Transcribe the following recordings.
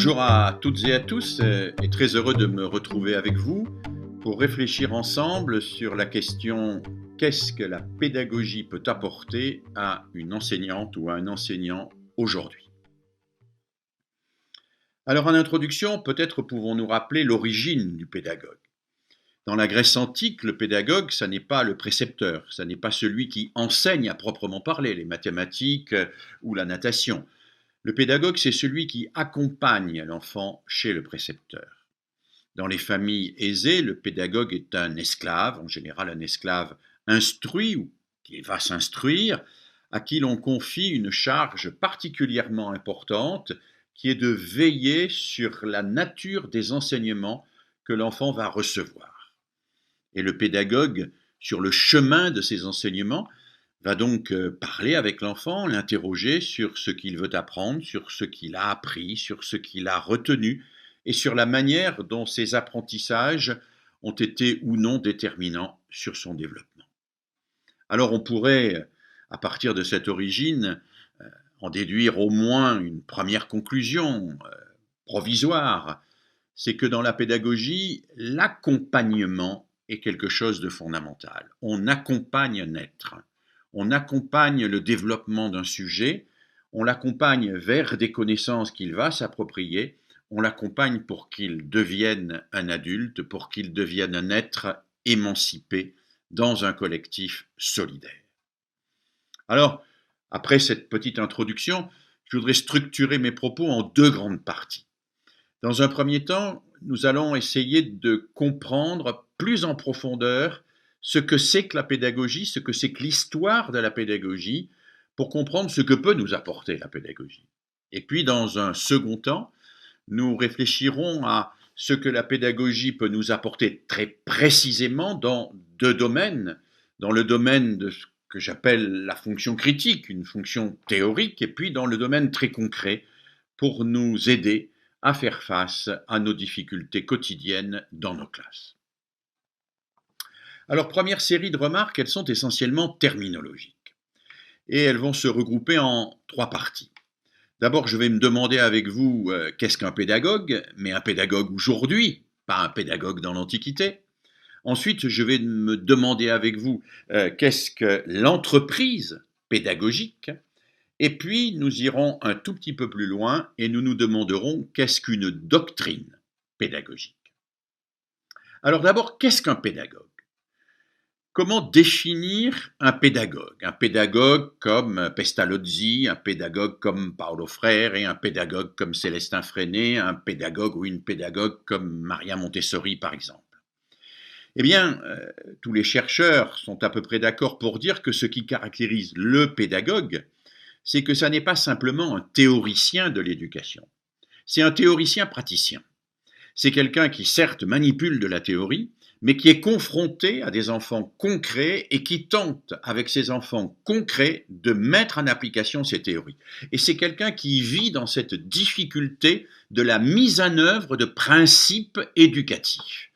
Bonjour à toutes et à tous, et très heureux de me retrouver avec vous pour réfléchir ensemble sur la question: qu'est-ce que la pédagogie peut apporter à une enseignante ou à un enseignant aujourd'hui? Alors en introduction, peut-être pouvons-nous rappeler l'origine du pédagogue. Dans la Grèce antique, le pédagogue, ça n'est pas le précepteur, ça n'est pas celui qui enseigne à proprement parler les mathématiques ou la natation. Le pédagogue, c'est celui qui accompagne l'enfant chez le précepteur. Dans les familles aisées, le pédagogue est un esclave, en général un esclave instruit ou qui va s'instruire, à qui l'on confie une charge particulièrement importante, qui est de veiller sur la nature des enseignements que l'enfant va recevoir. Et le pédagogue, sur le chemin de ces enseignements, va donc parler avec l'enfant, l'interroger sur ce qu'il veut apprendre, sur ce qu'il a appris, sur ce qu'il a retenu et sur la manière dont ces apprentissages ont été ou non déterminants sur son développement. Alors on pourrait, à partir de cette origine, en déduire au moins une première conclusion provisoire, c'est que dans la pédagogie, l'accompagnement est quelque chose de fondamental. On accompagne un être. On accompagne le développement d'un sujet, on l'accompagne vers des connaissances qu'il va s'approprier, on l'accompagne pour qu'il devienne un adulte, pour qu'il devienne un être émancipé dans un collectif solidaire. Alors, après cette petite introduction, je voudrais structurer mes propos en deux grandes parties. Dans un premier temps, nous allons essayer de comprendre plus en profondeur ce que c'est que la pédagogie, ce que c'est que l'histoire de la pédagogie, pour comprendre ce que peut nous apporter la pédagogie. Et puis, dans un second temps, nous réfléchirons à ce que la pédagogie peut nous apporter très précisément dans deux domaines, dans le domaine de ce que j'appelle la fonction critique, une fonction théorique, et puis dans le domaine très concret, pour nous aider à faire face à nos difficultés quotidiennes dans nos classes. Alors, première série de remarques, elles sont essentiellement terminologiques. Et elles vont se regrouper en trois parties. D'abord, je vais me demander avec vous qu'est-ce qu'un pédagogue, mais un pédagogue aujourd'hui, pas un pédagogue dans l'Antiquité. Ensuite, je vais me demander avec vous qu'est-ce que l'entreprise pédagogique. Et puis, nous irons un tout petit peu plus loin et nous nous demanderons qu'est-ce qu'une doctrine pédagogique. Alors d'abord, qu'est-ce qu'un pédagogue? Comment définir un pédagogue? Un pédagogue comme Pestalozzi, un pédagogue comme Paulo Freire et un pédagogue comme Célestin Freinet, un pédagogue ou une pédagogue comme Maria Montessori par exemple. Eh bien, tous les chercheurs sont à peu près d'accord pour dire que ce qui caractérise le pédagogue, c'est que ça n'est pas simplement un théoricien de l'éducation, c'est un théoricien praticien. C'est quelqu'un qui certes manipule de la théorie, mais qui est confronté à des enfants concrets et qui tente, avec ces enfants concrets, de mettre en application ces théories. Et c'est quelqu'un qui vit dans cette difficulté de la mise en œuvre de principes éducatifs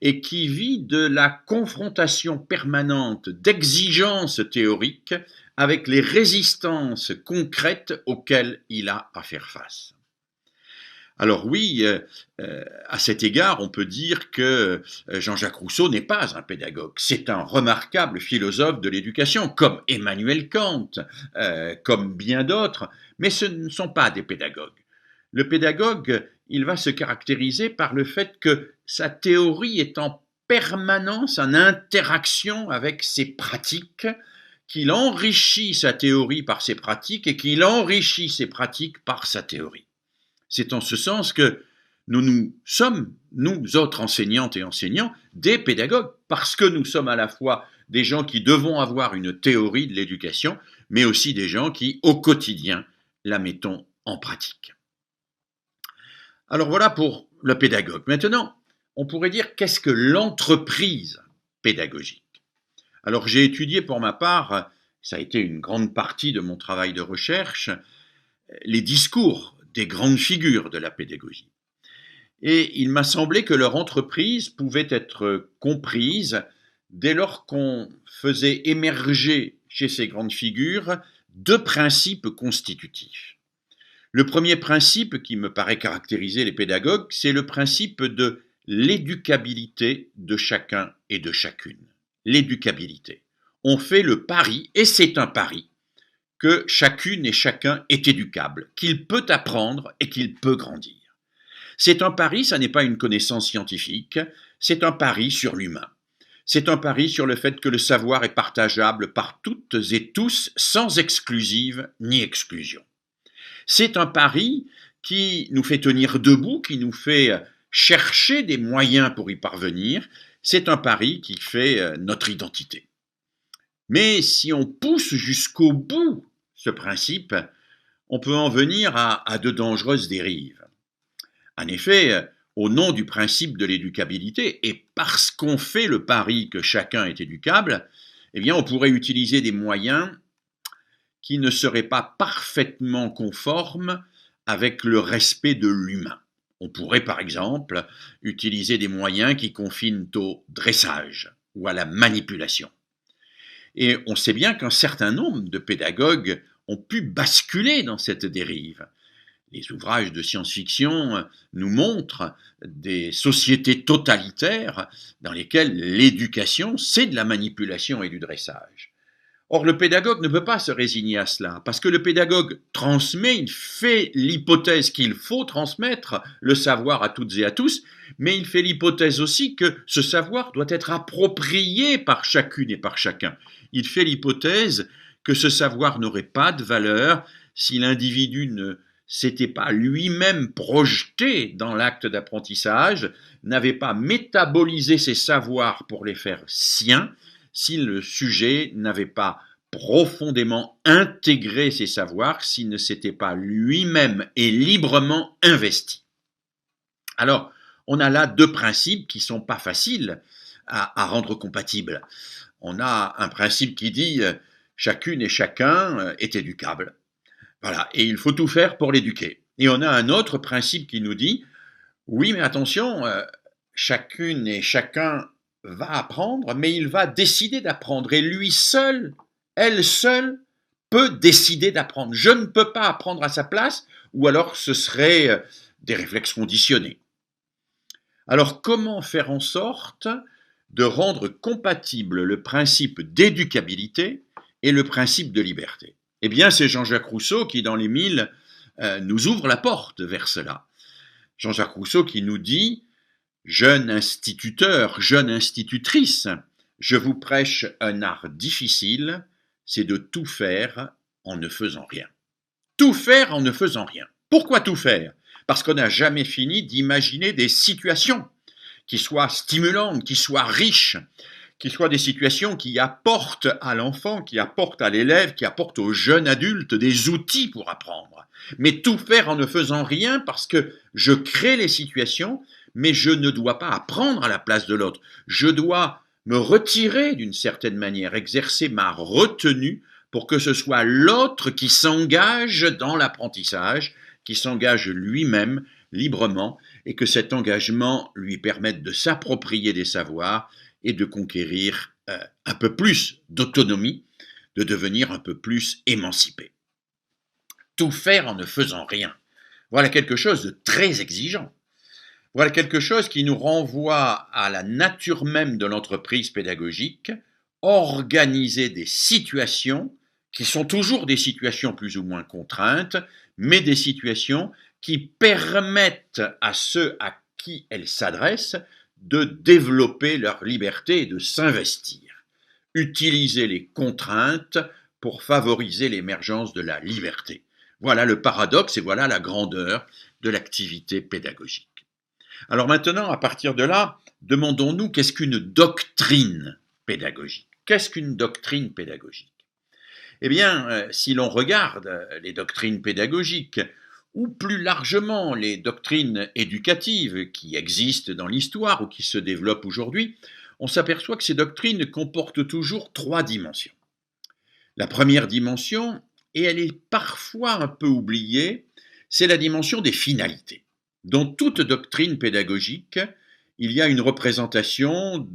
et qui vit de la confrontation permanente d'exigences théoriques avec les résistances concrètes auxquelles il a à faire face. Alors oui, à cet égard, on peut dire que Jean-Jacques Rousseau n'est pas un pédagogue. C'est un remarquable philosophe de l'éducation, comme Emmanuel Kant, comme bien d'autres, mais ce ne sont pas des pédagogues. Le pédagogue, il va se caractériser par le fait que sa théorie est en permanence en interaction avec ses pratiques, qu'il enrichit sa théorie par ses pratiques et qu'il enrichit ses pratiques par sa théorie. C'est en ce sens que nous sommes, nous autres enseignantes et enseignants, des pédagogues, parce que nous sommes à la fois des gens qui devons avoir une théorie de l'éducation, mais aussi des gens qui, au quotidien, la mettons en pratique. Alors voilà pour le pédagogue. Maintenant, on pourrait dire qu'est-ce que l'entreprise pédagogique? Alors j'ai étudié pour ma part, ça a été une grande partie de mon travail de recherche, les discours des grandes figures de la pédagogie. Et il m'a semblé que leur entreprise pouvait être comprise dès lors qu'on faisait émerger chez ces grandes figures deux principes constitutifs. Le premier principe qui me paraît caractériser les pédagogues, c'est le principe de l'éducabilité de chacun et de chacune. L'éducabilité. On fait le pari, et c'est un pari, que chacune et chacun est éducable, qu'il peut apprendre et qu'il peut grandir. C'est un pari, ça n'est pas une connaissance scientifique, c'est un pari sur l'humain. C'est un pari sur le fait que le savoir est partageable par toutes et tous, sans exclusive ni exclusion. C'est un pari qui nous fait tenir debout, qui nous fait chercher des moyens pour y parvenir. C'est un pari qui fait notre identité. Mais si on pousse jusqu'au bout ce principe, on peut en venir à de dangereuses dérives. En effet, au nom du principe de l'éducabilité, et parce qu'on fait le pari que chacun est éducable, eh bien, on pourrait utiliser des moyens qui ne seraient pas parfaitement conformes avec le respect de l'humain. On pourrait, par exemple, utiliser des moyens qui confinent au dressage ou à la manipulation. Et on sait bien qu'un certain nombre de pédagogues ont pu basculer dans cette dérive. Les ouvrages de science-fiction nous montrent des sociétés totalitaires dans lesquelles l'éducation, c'est de la manipulation et du dressage. Or, le pédagogue ne peut pas se résigner à cela, parce que le pédagogue transmet, il fait l'hypothèse qu'il faut transmettre le savoir à toutes et à tous, mais il fait l'hypothèse aussi que ce savoir doit être approprié par chacune et par chacun. Il fait l'hypothèse que ce savoir n'aurait pas de valeur si l'individu ne s'était pas lui-même projeté dans l'acte d'apprentissage, n'avait pas métabolisé ses savoirs pour les faire siens, si le sujet n'avait pas profondément intégré ses savoirs, s'il ne s'était pas lui-même et librement investi. Alors, on a là deux principes qui ne sont pas faciles à rendre compatibles. On a un principe qui dit chacune et chacun est éducable. Voilà, et il faut tout faire pour l'éduquer. Et on a un autre principe qui nous dit oui, mais attention, chacune et chacun va apprendre, mais il va décider d'apprendre. Et lui seul, elle seule, peut décider d'apprendre. Je ne peux pas apprendre à sa place, ou alors ce serait des réflexes conditionnés. Alors, comment faire en sorte de rendre compatible le principe d'éducabilité et le principe de liberté? Eh bien, c'est Jean-Jacques Rousseau qui, dans l'Émile, nous ouvre la porte vers cela. Jean-Jacques Rousseau qui nous dit « Jeune instituteur, jeune institutrice, je vous prêche un art difficile, c'est de tout faire en ne faisant rien. » Tout faire en ne faisant rien. Pourquoi tout faire? Parce qu'on n'a jamais fini d'imaginer des situations qui soient stimulantes, qui soient riches, qui soient des situations qui apportent à l'enfant, qui apportent à l'élève, qui apportent au jeune adulte des outils pour apprendre. Mais tout faire en ne faisant rien parce que je crée les situations, mais je ne dois pas apprendre à la place de l'autre. Je dois me retirer d'une certaine manière, exercer ma retenue pour que ce soit l'autre qui s'engage dans l'apprentissage, qui s'engage lui-même librement et que cet engagement lui permette de s'approprier des savoirs et de conquérir un peu plus d'autonomie, de devenir un peu plus émancipé. Tout faire en ne faisant rien. Voilà quelque chose de très exigeant. Voilà quelque chose qui nous renvoie à la nature même de l'entreprise pédagogique, organiser des situations qui sont toujours des situations plus ou moins contraintes, mais des situations qui permettent à ceux à qui elles s'adressent de développer leur liberté et de s'investir. Utiliser les contraintes pour favoriser l'émergence de la liberté. Voilà le paradoxe et voilà la grandeur de l'activité pédagogique. Alors maintenant, à partir de là, demandons-nous qu'est-ce qu'une doctrine pédagogique? Qu'est-ce qu'une doctrine pédagogique? Eh bien, si l'on regarde les doctrines pédagogiques, ou plus largement les doctrines éducatives qui existent dans l'histoire ou qui se développent aujourd'hui, on s'aperçoit que ces doctrines comportent toujours trois dimensions. La première dimension, et elle est parfois un peu oubliée, c'est la dimension des finalités. Dans toute doctrine pédagogique, il y a une représentation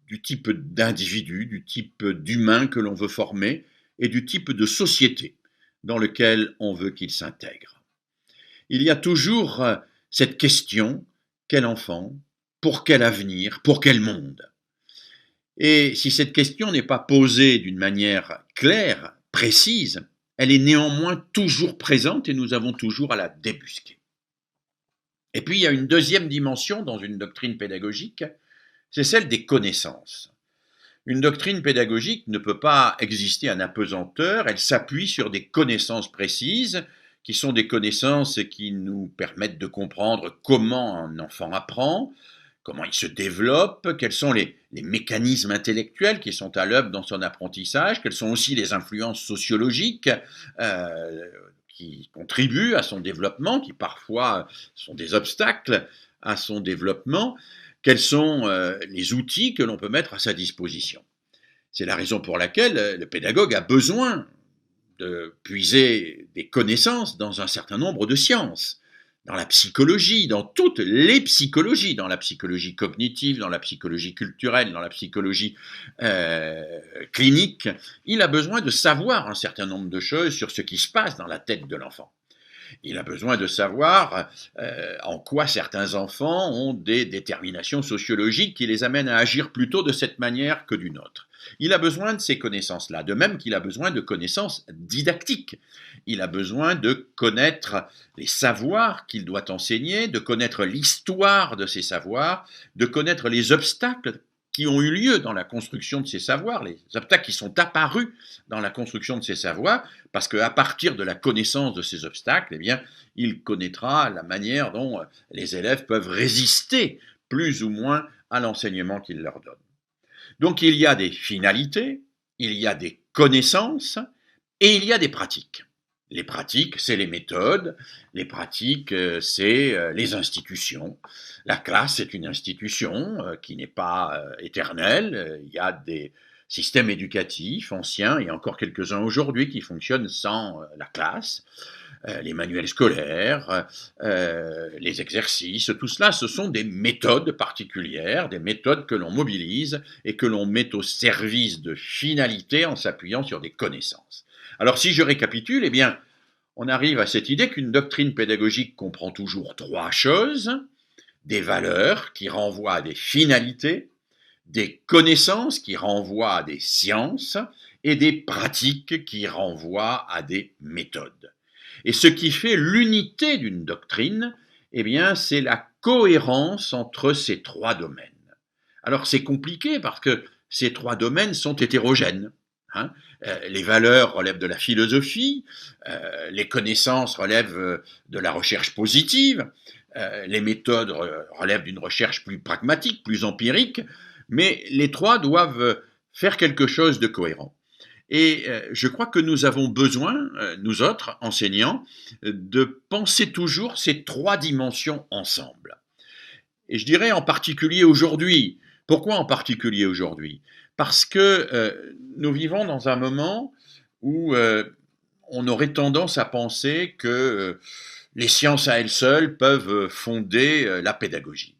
du type d'individu, du type d'humain que l'on veut former et du type de société dans lequel on veut qu'il s'intègre. Il y a toujours cette question, quel enfant, pour quel avenir, pour quel monde? Et si cette question n'est pas posée d'une manière claire, précise, elle est néanmoins toujours présente et nous avons toujours à la débusquer. Et puis il y a une deuxième dimension dans une doctrine pédagogique, c'est celle des connaissances. Une doctrine pédagogique ne peut pas exister en apesanteur, elle s'appuie sur des connaissances précises, qui sont des connaissances qui nous permettent de comprendre comment un enfant apprend, comment il se développe, quels sont les mécanismes intellectuels qui sont à l'œuvre dans son apprentissage, quelles sont aussi les influences sociologiques qui contribuent à son développement, qui parfois sont des obstacles à son développement, quels sont les outils que l'on peut mettre à sa disposition. C'est la raison pour laquelle le pédagogue a besoin de puiser des connaissances dans un certain nombre de sciences, dans la psychologie, dans toutes les psychologies, dans la psychologie cognitive, dans la psychologie culturelle, dans la psychologie clinique. Il a besoin de savoir un certain nombre de choses sur ce qui se passe dans la tête de l'enfant. Il a besoin de savoir en quoi certains enfants ont des déterminations sociologiques qui les amènent à agir plutôt de cette manière que d'une autre. Il a besoin de ces connaissances-là, de même qu'il a besoin de connaissances didactiques. Il a besoin de connaître les savoirs qu'il doit enseigner, de connaître l'histoire de ces savoirs, de connaître les obstacles qui ont eu lieu dans la construction de ces savoirs, les obstacles qui sont apparus dans la construction de ces savoirs, parce qu'à partir de la connaissance de ces obstacles, eh bien, il connaîtra la manière dont les élèves peuvent résister plus ou moins à l'enseignement qu'il leur donne. Donc il y a des finalités, il y a des connaissances et il y a des pratiques. Les pratiques, c'est les méthodes, les pratiques, c'est les institutions. La classe est une institution qui n'est pas éternelle. Il y a des systèmes éducatifs anciens et encore quelques-uns aujourd'hui qui fonctionnent sans la classe. Les manuels scolaires, les exercices, tout cela, ce sont des méthodes particulières, des méthodes que l'on mobilise et que l'on met au service de finalités en s'appuyant sur des connaissances. Alors si je récapitule, eh bien, on arrive à cette idée qu'une doctrine pédagogique comprend toujours trois choses: des valeurs qui renvoient à des finalités, des connaissances qui renvoient à des sciences et des pratiques qui renvoient à des méthodes. Et ce qui fait l'unité d'une doctrine, eh bien, c'est la cohérence entre ces trois domaines. Alors c'est compliqué parce que ces trois domaines sont hétérogènes. Les valeurs relèvent de la philosophie, les connaissances relèvent de la recherche positive, les méthodes relèvent d'une recherche plus pragmatique, plus empirique, mais les trois doivent faire quelque chose de cohérent. Et je crois que nous avons besoin, nous autres enseignants, de penser toujours ces trois dimensions ensemble. Et je dirais en particulier aujourd'hui. Pourquoi en particulier aujourd'hui? Parce que nous vivons dans un moment où on aurait tendance à penser que les sciences à elles seules peuvent fonder la pédagogie.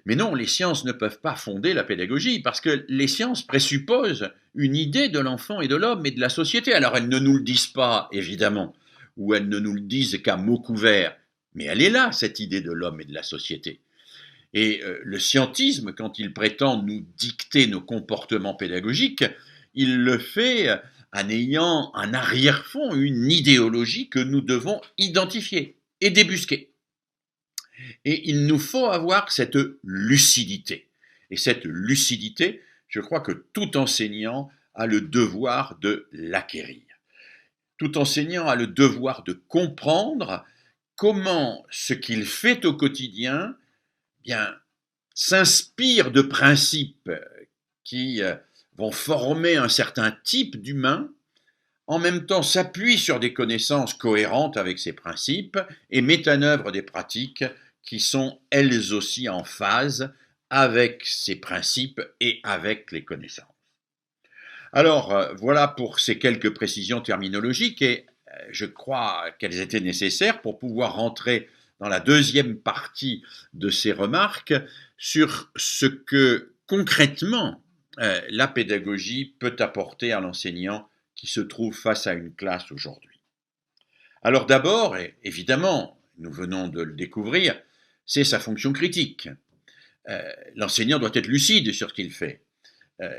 Mais non, les sciences ne peuvent pas fonder la pédagogie, parce que les sciences présupposent une idée de l'enfant et de l'homme et de la société. Alors elles ne nous le disent pas, évidemment, ou elles ne nous le disent qu'à mots couverts, mais elle est là, cette idée de l'homme et de la société. Et le scientisme, quand il prétend nous dicter nos comportements pédagogiques, il le fait en ayant un arrière-fond, une idéologie que nous devons identifier et débusquer. Et il nous faut avoir cette lucidité. Et cette lucidité, je crois que tout enseignant a le devoir de l'acquérir. Tout enseignant a le devoir de comprendre comment ce qu'il fait au quotidien s'inspire de principes qui vont former un certain type d'humain, en même temps s'appuie sur des connaissances cohérentes avec ces principes et met en œuvre des pratiques qui sont elles aussi en phase avec ces principes et avec les connaissances. Alors, voilà pour ces quelques précisions terminologiques et je crois qu'elles étaient nécessaires pour pouvoir rentrer dans la deuxième partie de ces remarques sur ce que concrètement la pédagogie peut apporter à l'enseignant qui se trouve face à une classe aujourd'hui. Alors d'abord, évidemment, nous venons de le découvrir, c'est sa fonction critique. L'enseignant doit être lucide sur ce qu'il fait.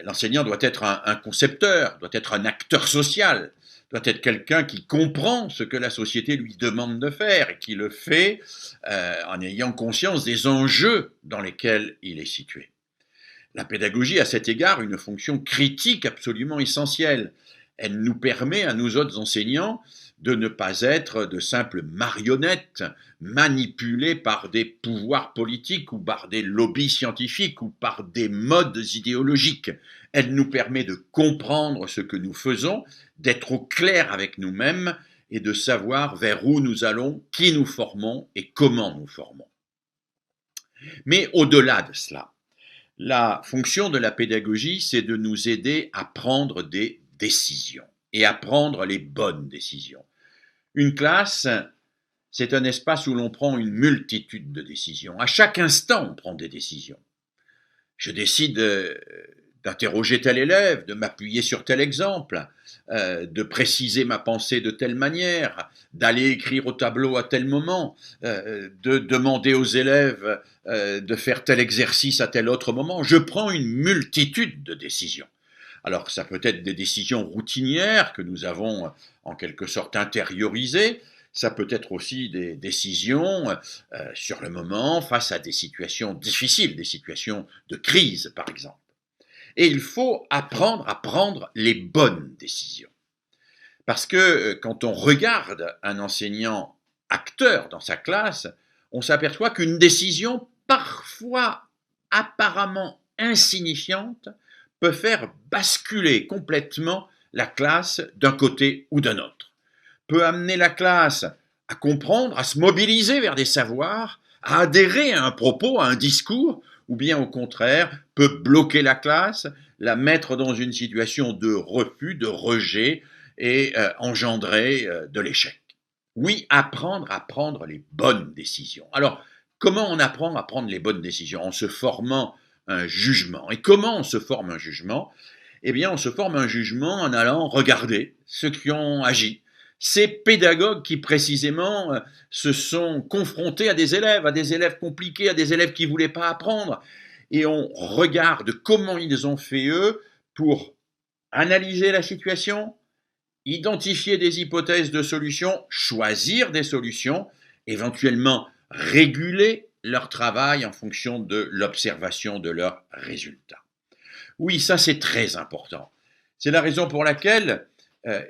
L'enseignant doit être un concepteur, doit être un acteur social, doit être quelqu'un qui comprend ce que la société lui demande de faire et qui le fait en ayant conscience des enjeux dans lesquels il est situé. La pédagogie a à cet égard une fonction critique absolument essentielle. Elle nous permet à nous autres enseignants de ne pas être de simples marionnettes manipulées par des pouvoirs politiques ou par des lobbies scientifiques ou par des modes idéologiques. Elle nous permet de comprendre ce que nous faisons, d'être au clair avec nous-mêmes et de savoir vers où nous allons, qui nous formons et comment nous formons. Mais au-delà de cela, la fonction de la pédagogie, c'est de nous aider à prendre des décisions et à prendre les bonnes décisions. Une classe, c'est un espace où l'on prend une multitude de décisions. À chaque instant, on prend des décisions. Je décide d'interroger tel élève, de m'appuyer sur tel exemple, de préciser ma pensée de telle manière, d'aller écrire au tableau à tel moment, de demander aux élèves de faire tel exercice à tel autre moment. Je prends une multitude de décisions. Alors ça peut être des décisions routinières que nous avons en quelque sorte intériorisées, ça peut être aussi des décisions sur le moment face à des situations difficiles, des situations de crise par exemple. Et il faut apprendre à prendre les bonnes décisions. Parce que quand on regarde un enseignant acteur dans sa classe, on s'aperçoit qu'une décision parfois apparemment insignifiante peut faire basculer complètement la classe d'un côté ou d'un autre, peut amener la classe à comprendre, à se mobiliser vers des savoirs, à adhérer à un propos, à un discours, ou bien au contraire, peut bloquer la classe, la mettre dans une situation de refus, de rejet et engendrer de l'échec. Oui, apprendre à prendre les bonnes décisions. Alors, comment on apprend à prendre les bonnes décisions? En se formant un jugement. Et comment on se forme un jugement? Eh bien, on se forme un jugement en allant regarder ceux qui ont agi. Ces pédagogues qui, précisément, se sont confrontés à des élèves compliqués, à des élèves qui ne voulaient pas apprendre. Et on regarde comment ils ont fait, eux, pour analyser la situation, identifier des hypothèses de solutions, choisir des solutions, éventuellement réguler leur travail en fonction de l'observation de leurs résultats. Oui, ça c'est très important. C'est la raison pour laquelle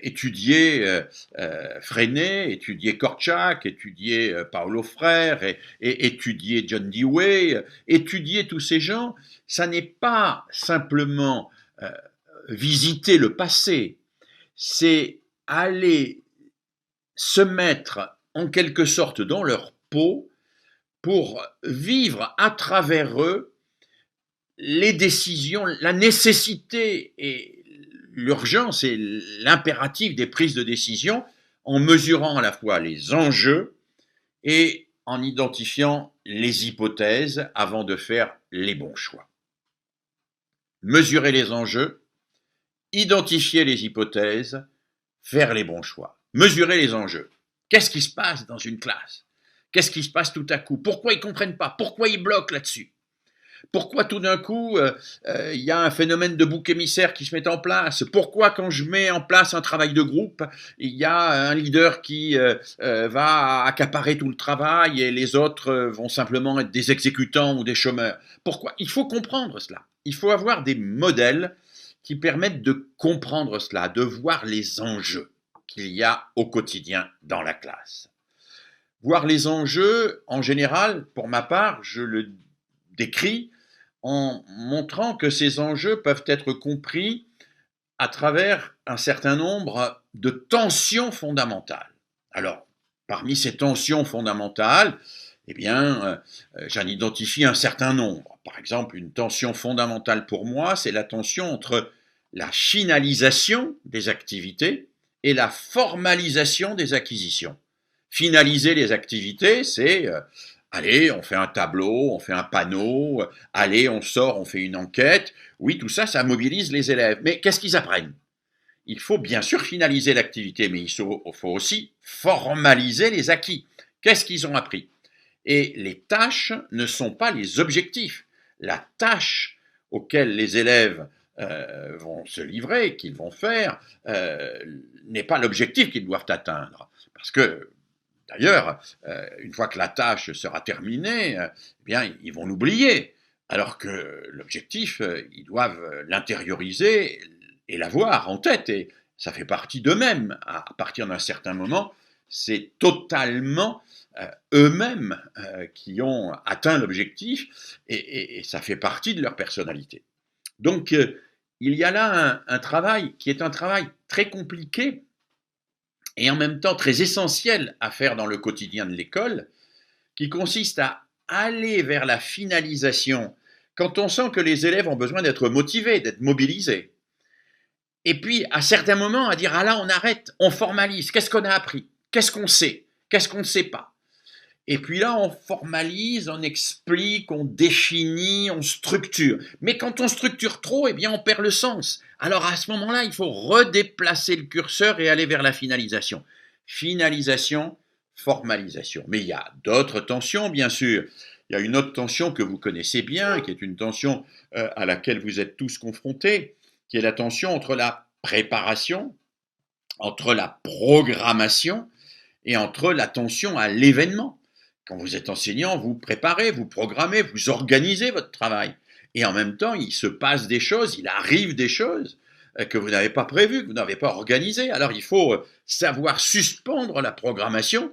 étudier Freinet, étudier Kortchak, étudier Paulo Freire, et étudier John Dewey, étudier tous ces gens, ça n'est pas simplement visiter le passé, c'est aller se mettre en quelque sorte dans leur peau pour vivre à travers eux les décisions, la nécessité et l'urgence et l'impératif des prises de décision en mesurant à la fois les enjeux et en identifiant les hypothèses avant de faire les bons choix. Mesurer les enjeux, identifier les hypothèses, faire les bons choix. Mesurer les enjeux. Qu'est-ce qui se passe dans une classe? Qu'est-ce qui se passe tout à coup? Pourquoi ils ne comprennent pas? Pourquoi ils bloquent là-dessus? Pourquoi tout d'un coup, il y a un phénomène de bouc émissaire qui se met en place? Pourquoi quand je mets en place un travail de groupe, il y a un leader qui va accaparer tout le travail et les autres vont simplement être des exécutants ou des chômeurs? Pourquoi? Il faut comprendre cela. Il faut avoir des modèles qui permettent de comprendre cela, de voir les enjeux qu'il y a au quotidien dans la classe. Voir les enjeux, en général, pour ma part, je le décrit en montrant que ces enjeux peuvent être compris à travers un certain nombre de tensions fondamentales. Alors, parmi ces tensions fondamentales, eh bien, j'en identifie un certain nombre. Par exemple, une tension fondamentale pour moi, c'est la tension entre la finalisation des activités et la formalisation des acquisitions. Finaliser les activités, c'est allez, on fait un tableau, on fait un panneau, allez, on sort, on fait une enquête. Oui, tout ça, ça mobilise les élèves. Mais qu'est-ce qu'ils apprennent? Il faut bien sûr finaliser l'activité, mais il faut aussi formaliser les acquis. Qu'est-ce qu'ils ont appris? Et les tâches ne sont pas les objectifs. La tâche auxquelles les élèves vont se livrer, qu'ils vont faire, n'est pas l'objectif qu'ils doivent atteindre. Parce que, d'ailleurs, une fois que la tâche sera terminée, eh bien, ils vont l'oublier. Alors que l'objectif, ils doivent l'intérioriser et l'avoir en tête. Et ça fait partie d'eux-mêmes. À partir d'un certain moment, c'est totalement eux-mêmes qui ont atteint l'objectif et ça fait partie de leur personnalité. Donc, il y a là un travail qui est un travail très compliqué et en même temps très essentiel à faire dans le quotidien de l'école, qui consiste à aller vers la finalisation quand on sent que les élèves ont besoin d'être motivés, d'être mobilisés. Et puis, à certains moments, à dire, ah là, on arrête, on formalise, qu'est-ce qu'on a appris? Qu'est-ce qu'on sait? Qu'est-ce qu'on ne sait pas? Et puis là, on formalise, on explique, on définit, on structure. Mais quand on structure trop, eh bien, on perd le sens. Alors à ce moment-là, il faut redéplacer le curseur et aller vers la finalisation. Finalisation, formalisation. Mais il y a d'autres tensions, bien sûr. Il y a une autre tension que vous connaissez bien, qui est une tension à laquelle vous êtes tous confrontés, qui est la tension entre la préparation, entre la programmation et entre l'attention à l'événement. Quand vous êtes enseignant, vous préparez, vous programmez, vous organisez votre travail. Et en même temps, il se passe des choses, il arrive des choses que vous n'avez pas prévues, que vous n'avez pas organisées. Alors il faut savoir suspendre la programmation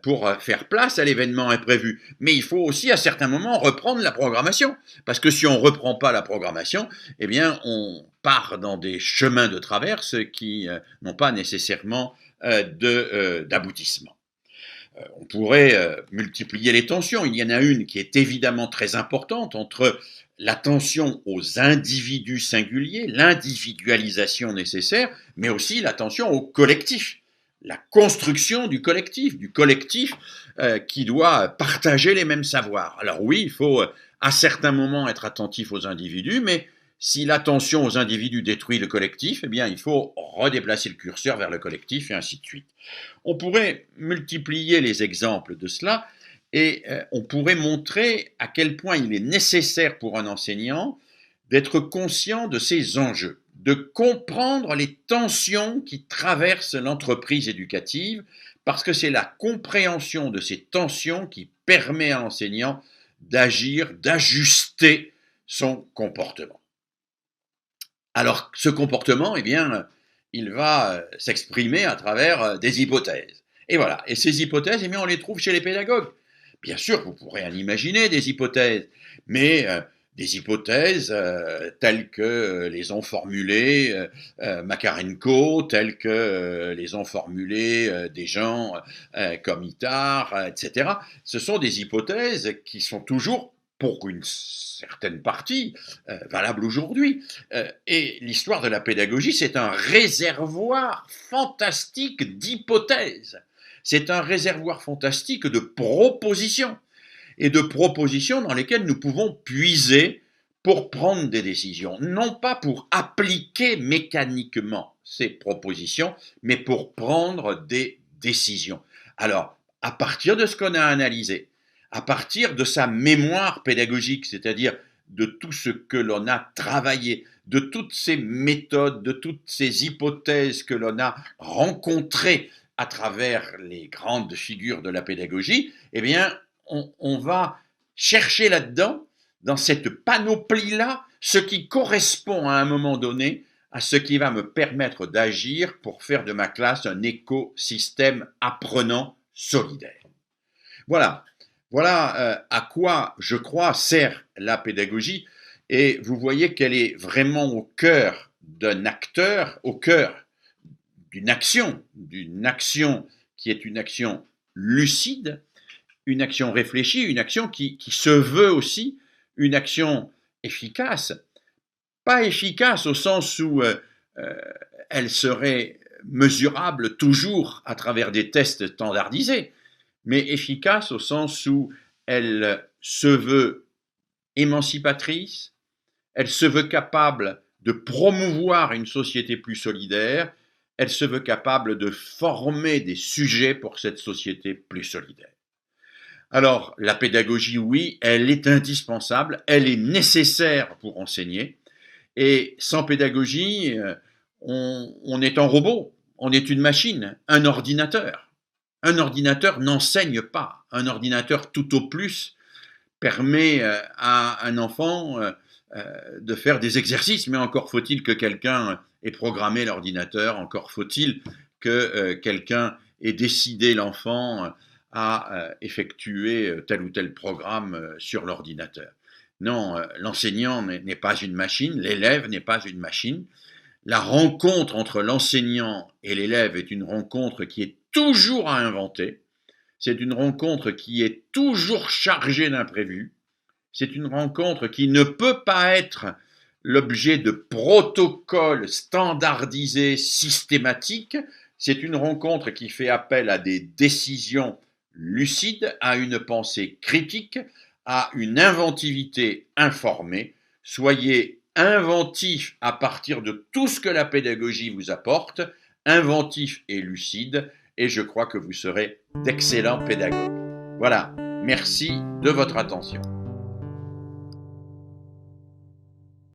pour faire place à l'événement imprévu. Mais il faut aussi à certains moments reprendre la programmation. Parce que si on ne reprend pas la programmation, eh bien on part dans des chemins de traverse qui n'ont pas nécessairement d'aboutissement. On pourrait multiplier les tensions. Il y en a une qui est évidemment très importante entre l'attention aux individus singuliers, l'individualisation nécessaire, mais aussi l'attention au collectif, la construction du collectif qui doit partager les mêmes savoirs. Alors oui, il faut à certains moments être attentif aux individus, mais si l'attention aux individus détruit le collectif, eh bien il faut redéplacer le curseur vers le collectif et ainsi de suite. On pourrait multiplier les exemples de cela et on pourrait montrer à quel point il est nécessaire pour un enseignant d'être conscient de ces enjeux, de comprendre les tensions qui traversent l'entreprise éducative, parce que c'est la compréhension de ces tensions qui permet à l'enseignant d'agir, d'ajuster son comportement. Alors, ce comportement, eh bien, il va s'exprimer à travers des hypothèses. Et voilà. Et ces hypothèses, eh bien, on les trouve chez les pédagogues. Bien sûr, vous pourrez en imaginer des hypothèses, mais des hypothèses telles que les ont formulées Makarenko, telles que les ont formulées des gens comme Itard, etc. Ce sont des hypothèses qui sont toujours pour une certaine partie, valable aujourd'hui. Et l'histoire de la pédagogie, c'est un réservoir fantastique d'hypothèses. C'est un réservoir fantastique de propositions, et de propositions dans lesquelles nous pouvons puiser pour prendre des décisions. Non pas pour appliquer mécaniquement ces propositions, mais pour prendre des décisions. Alors, à partir de ce qu'on a analysé, à partir de sa mémoire pédagogique, c'est-à-dire de tout ce que l'on a travaillé, de toutes ces méthodes, de toutes ces hypothèses que l'on a rencontrées à travers les grandes figures de la pédagogie, eh bien, on va chercher là-dedans, dans cette panoplie-là, ce qui correspond à un moment donné à ce qui va me permettre d'agir pour faire de ma classe un écosystème apprenant solidaire. Voilà. Voilà à quoi, je crois, sert la pédagogie. Et vous voyez qu'elle est vraiment au cœur d'un acteur, au cœur d'une action qui est une action lucide, une action réfléchie, une action qui se veut aussi une action efficace. Pas efficace au sens où elle serait mesurable toujours à travers des tests standardisés, mais efficace au sens où elle se veut émancipatrice, elle se veut capable de promouvoir une société plus solidaire, elle se veut capable de former des sujets pour cette société plus solidaire. Alors, la pédagogie, oui, elle est indispensable, elle est nécessaire pour enseigner, et sans pédagogie, on est un robot, on est une machine, un ordinateur. Un ordinateur n'enseigne pas, un ordinateur tout au plus permet à un enfant de faire des exercices, mais encore faut-il que quelqu'un ait programmé l'ordinateur, encore faut-il que quelqu'un ait décidé l'enfant à effectuer tel ou tel programme sur l'ordinateur. Non, l'enseignant n'est pas une machine, l'élève n'est pas une machine. La rencontre entre l'enseignant et l'élève est une rencontre qui est toujours à inventer. C'est une rencontre qui est toujours chargée d'imprévus. C'est une rencontre qui ne peut pas être l'objet de protocoles standardisés systématiques. C'est une rencontre qui fait appel à des décisions lucides, à une pensée critique, à une inventivité informée. Soyez inventif à partir de tout ce que la pédagogie vous apporte, inventif et lucide, et je crois que vous serez d'excellents pédagogues. Voilà, merci de votre attention.